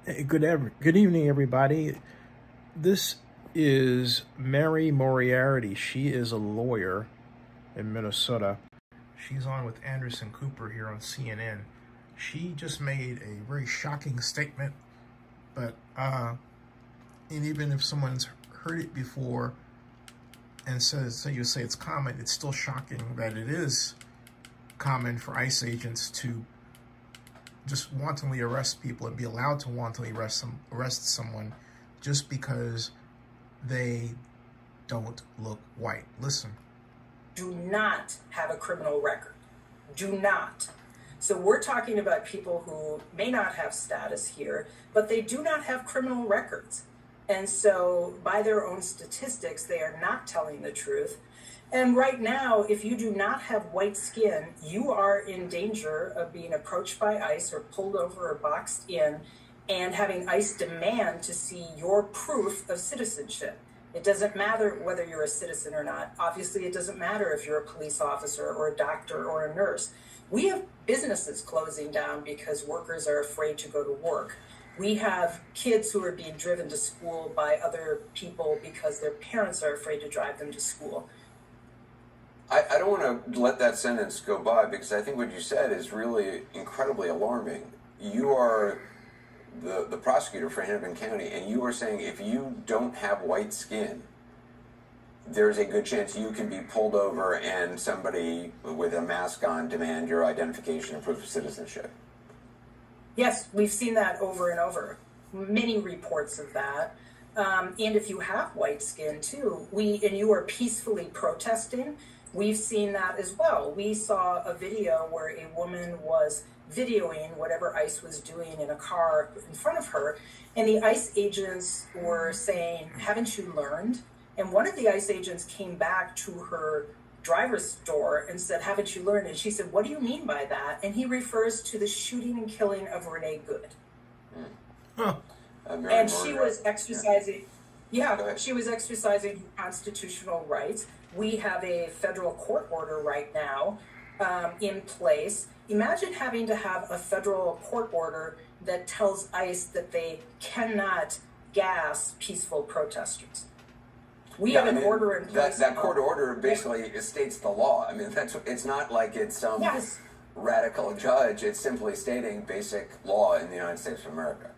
Hey, good evening, everybody. This is Mary Moriarty. She is a lawyer in Minnesota. She's on with Anderson Cooper here on CNN. She just made a very shocking statement, but and even if someone's heard it before and so you say it's common, it's still shocking that it is common for ICE agents to just wantonly arrest people and be allowed to wantonly arrest someone just because they don't look white. Listen. Do not have a criminal record. Do not. So we're talking about people who may not have status here, but they do not have criminal records. And so by their own statistics, they are not telling the truth. And right now, if you do not have white skin, you are in danger of being approached by ICE or pulled over or boxed in and having ICE demand to see your proof of citizenship. It doesn't matter whether you're a citizen or not. Obviously, it doesn't matter if you're a police officer or a doctor or a nurse. We have businesses closing down because workers are afraid to go to work. We have kids who are being driven to school by other people because their parents are afraid to drive them to school. I don't want to let that sentence go by because I think what you said is really incredibly alarming. You are the prosecutor for Hennepin County, and you are saying if you don't have white skin, there's a good chance you can be pulled over and somebody with a mask on demand your identification and proof of citizenship. Yes, we've seen that over and over. Many reports of that. And if you have white skin too, and you are peacefully protesting, we've seen that as well. We saw a video where a woman was videoing whatever ICE was doing in a car in front of her, and the ICE agents were saying, "Haven't you learned?" And one of the ICE agents came back to her driver's door and said, "Haven't you learned?" And she said, "What do you mean by that?" And he refers to the shooting and killing of Renee Good. Huh. And she was exercising, she was exercising her constitutional rights. We have a federal court order right now in place. Imagine having to have a federal court order that tells ICE that they cannot gas peaceful protesters. We have an order in place. That court order basically states the law. I mean, it's not like it's some radical judge. It's simply stating basic law in the United States of America.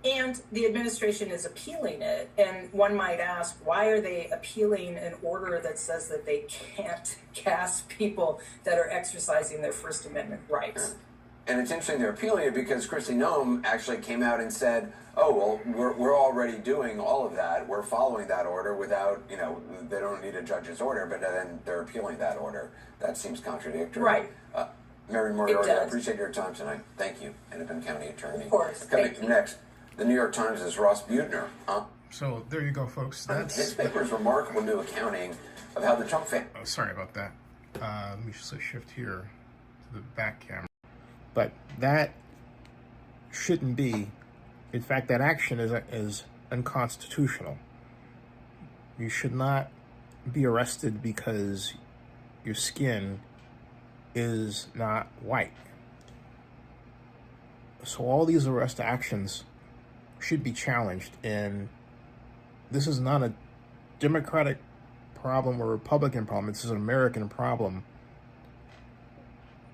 And the administration is appealing it. And one might ask, why are they appealing an order that says that they can't gas people that are exercising their First Amendment rights? And it's interesting they're appealing it because Kristi Noem actually came out and said, oh, well, we're already doing all of that. We're following that order without, they don't need a judge's order, but then they're appealing that order. That seems contradictory. Right. Mary Moriarty, I appreciate your time tonight. Thank you, Hennepin County Attorney. Of course. Coming next, the New York Times is Ross Buettner. So there you go, folks. His paper's remarkable new accounting of how the Trump family... Oh, sorry about that. Let me just shift here to the back camera. But that shouldn't be. In fact, that action is unconstitutional. You should not be arrested because your skin is not white. So all these arrest actions should be challenged, and this is not a Democratic problem or Republican problem. This is an American problem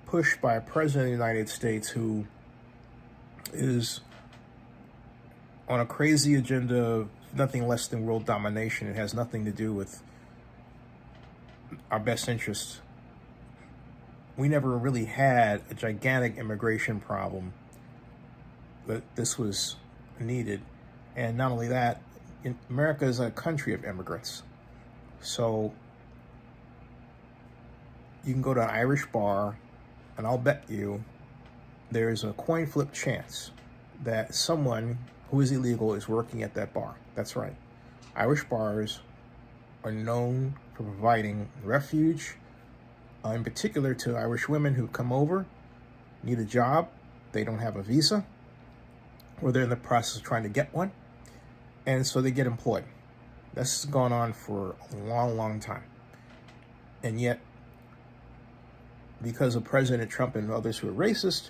pushed by a president of the United States who is on a crazy agenda of nothing less than world domination. It has nothing to do with our best interests. We never really had a gigantic immigration problem, but this was needed. And not only that, America is a country of immigrants. So you can go to an Irish bar, and I'll bet you there's a coin flip chance that someone who is illegal is working at that bar. That's right. Irish bars are known for providing refuge, in particular to Irish women who come over, need a job, they don't have a visa, or they're in the process of trying to get one, and so they get employed. This has gone on for a long, long time. And yet, because of President Trump and others who are racist,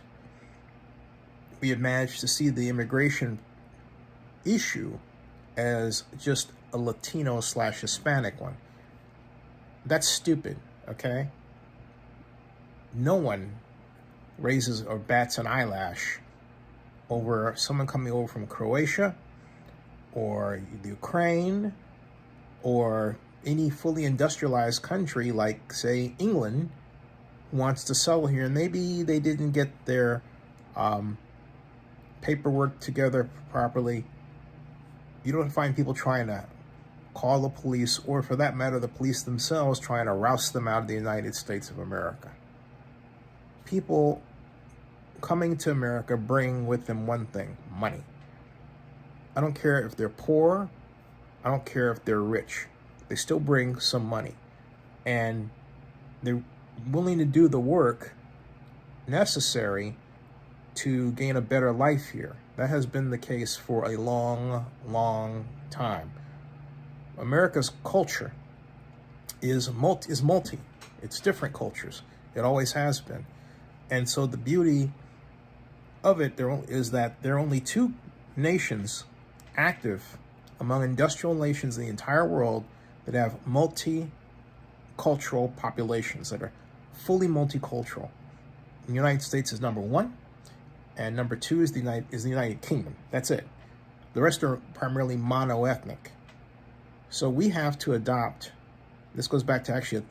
we have managed to see the immigration issue as just a Latino/Hispanic one. That's stupid, okay? No one raises or bats an eyelash over someone coming over from Croatia or the Ukraine or any fully industrialized country like, say, England, who wants to settle here, and maybe they didn't get their paperwork together properly. You don't find people trying to call the police, or for that matter, the police themselves trying to roust them out of the United States of America. People coming to America bring with them one thing: money. I don't care if they're poor. I don't care if they're rich. They still bring some money. And they're willing to do the work necessary to gain a better life here. That has been the case for a long, long time. America's culture is multi. It's different cultures. It always has been. And so the beauty of it is that there are only two nations active among industrial nations in the entire world that have multicultural populations, that are fully multicultural. The United States is number one, and number two is the United Kingdom. That's it. The rest are primarily monoethnic. So we have to adopt, this goes back to actually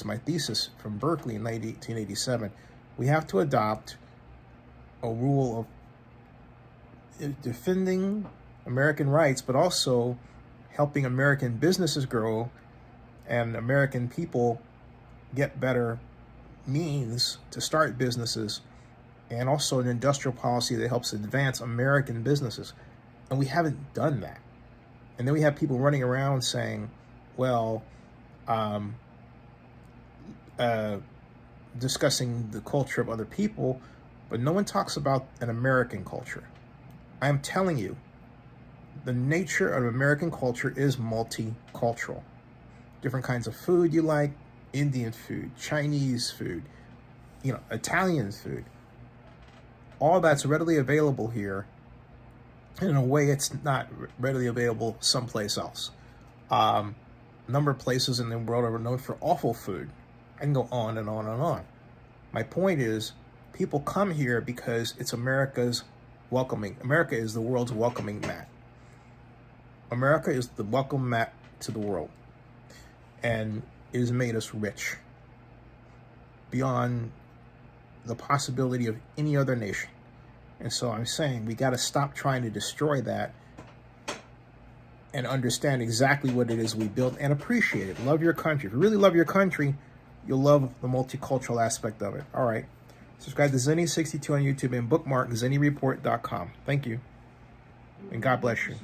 my thesis from Berkeley in 1887. We have to adopt a rule of defending American rights, but also helping American businesses grow and American people get better means to start businesses, and also an industrial policy that helps advance American businesses. And we haven't done that. And then we have people running around saying, well, discussing the culture of other people, but no one talks about an American culture. I am telling you, the nature of American culture is multicultural. Different kinds of food you like, Indian food, Chinese food, Italian food. All that's readily available here. In a way, it's not readily available someplace else. A number of places in the world are known for awful food. I can go on and on and on. My point is, people come here because it's America's welcoming. America is the world's welcoming mat. America is the welcome mat to the world. And it has made us rich beyond the possibility of any other nation. And so I'm saying we got to stop trying to destroy that and understand exactly what it is we built and appreciate it. Love your country. If you really love your country, you'll love the multicultural aspect of it. All right. Subscribe to Zenny62 on YouTube and bookmark ZennyReport.com. Thank you. And God bless you.